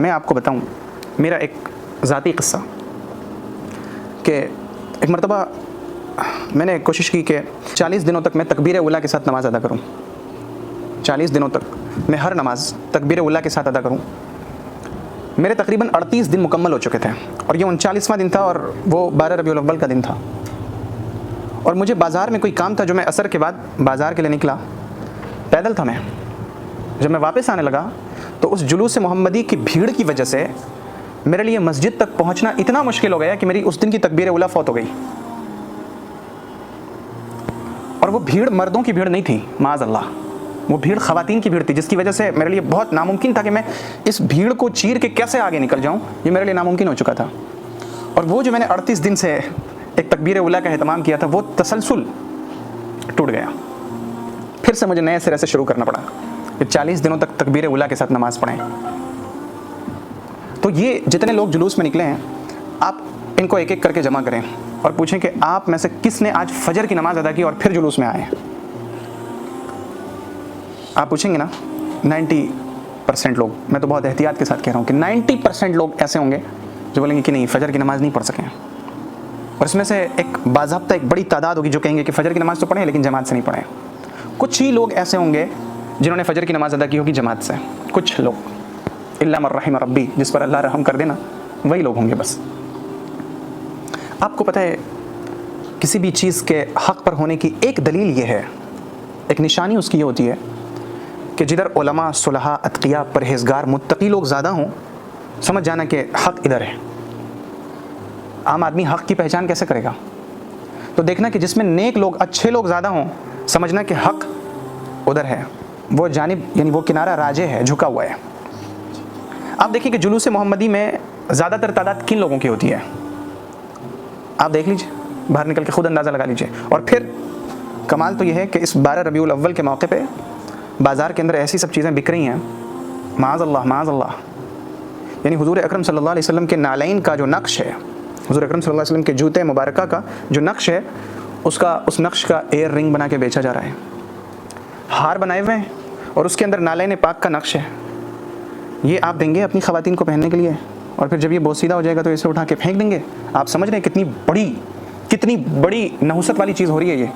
میں آپ کو بتاؤں میرا ایک ذاتی قصہ کہ ایک مرتبہ میں نے کوشش کی کہ 40 دنوں تک میں تکبیر اولیٰ کے ساتھ نماز ادا کروں. 40 دنوں تک میں ہر نماز تکبیر اولیٰ کے ساتھ ادا کروں. میرے تقریباً 38 دن مکمل ہو چکے تھے اور یہ 39واں دن تھا اور وہ 12 ربیع الاول کا دن تھا. اور مجھے بازار میں کوئی کام تھا جو میں عصر کے بعد بازار کے لیے نکلا. پیدل تھا میں. جب میں واپس آنے لگا تو اس جلوس محمدی کی بھیڑ کی وجہ سے میرے لیے مسجد تک پہنچنا اتنا مشکل ہو گیا کہ میری اس دن کی تکبیر اولیٰ فوت ہو گئی. اور وہ بھیڑ مردوں کی بھیڑ نہیں تھی معاذ اللہ, وہ بھیڑ خواتین کی بھیڑ تھی, جس کی وجہ سے میرے لیے بہت ناممکن تھا کہ میں اس بھیڑ کو چیر کے کیسے آگے نکل جاؤں. یہ میرے لیے ناممکن ہو چکا تھا. اور وہ جو میں نے 38 دن سے ایک تکبیر اولیٰ کا اہتمام کیا تھا وہ تسلسل ٹوٹ گیا. پھر سے مجھے نئے سرے سے شروع کرنا پڑا کہ 40 دنوں تک تکبیر اولیٰ کے ساتھ نماز پڑھیں. تو یہ جتنے لوگ جلوس میں نکلے ہیں آپ ان کو ایک ایک کر کے جمع کریں اور پوچھیں کہ آپ میں سے کس نے آج فجر کی نماز ادا کی اور پھر جلوس میں آئے. آپ پوچھیں گے نا 90% لوگ, میں تو بہت احتیاط کے ساتھ کہہ رہا ہوں کہ 90% لوگ ایسے ہوں گے جو بولیں گے کہ نہیں فجر کی نماز نہیں پڑھ سکیں. اور اس میں سے ایک باضابطہ ایک بڑی تعداد ہوگی جو کہیں گے کہ فجر کی نماز تو پڑھیں لیکن جماعت سے نہیں پڑھیں. کچھ ہی لوگ ایسے ہوں گے جنہوں نے فجر کی نماز ادا کی ہوگی جماعت سے. کچھ لوگ الا من رحم ربی, جس پر اللہ رحم کر دینا وہی لوگ ہوں گے بس. آپ کو پتہ ہے کسی بھی چیز کے حق پر ہونے کی ایک دلیل یہ ہے, ایک نشانی اس کی یہ ہوتی ہے کہ جدھر علماء, صلحاء, اتقیاء, پرہیزگار, متقی لوگ زیادہ ہوں سمجھ جانا کہ حق ادھر ہے. عام آدمی حق کی پہچان کیسے کرے گا؟ تو دیکھنا کہ جس میں نیک لوگ, اچھے لوگ زیادہ ہوں سمجھنا کہ حق ادھر ہے, وہ جانب یعنی وہ کنارہ راجح ہے, جھکا ہوا ہے. آپ دیکھیں کہ جلوس محمدی میں زیادہ تر تعداد کن لوگوں کی ہوتی ہے؟ آپ دیکھ لیجئے, باہر نکل کے خود اندازہ لگا لیجئے. اور پھر کمال تو یہ ہے کہ اس 12 ربیع الاول کے موقع پہ بازار کے اندر ایسی سب چیزیں بک رہی ہیں معاذ اللہ معاذ اللہ. یعنی حضور اکرم صلی اللہ علیہ وسلم کے نالین کا جو نقش ہے, حضور اکرم صلی اللہ علیہ وسلم کے جوتے مبارکہ کا جو نقش ہے اس نقش کا ایئر رنگ بنا کے بیچا جا رہا ہے. ہار بنائے ہوئے ہیں اور اس کے اندر نالین پاک کا نقش ہے. یہ آپ دیں گے اپنی خواتین کو پہننے کے لیے اور پھر جب یہ بوسیدہ ہو جائے گا تو اسے اٹھا کے پھینک دیں گے. آپ سمجھ رہے ہیں کتنی بڑی نحوست والی چیز ہو رہی ہے یہ.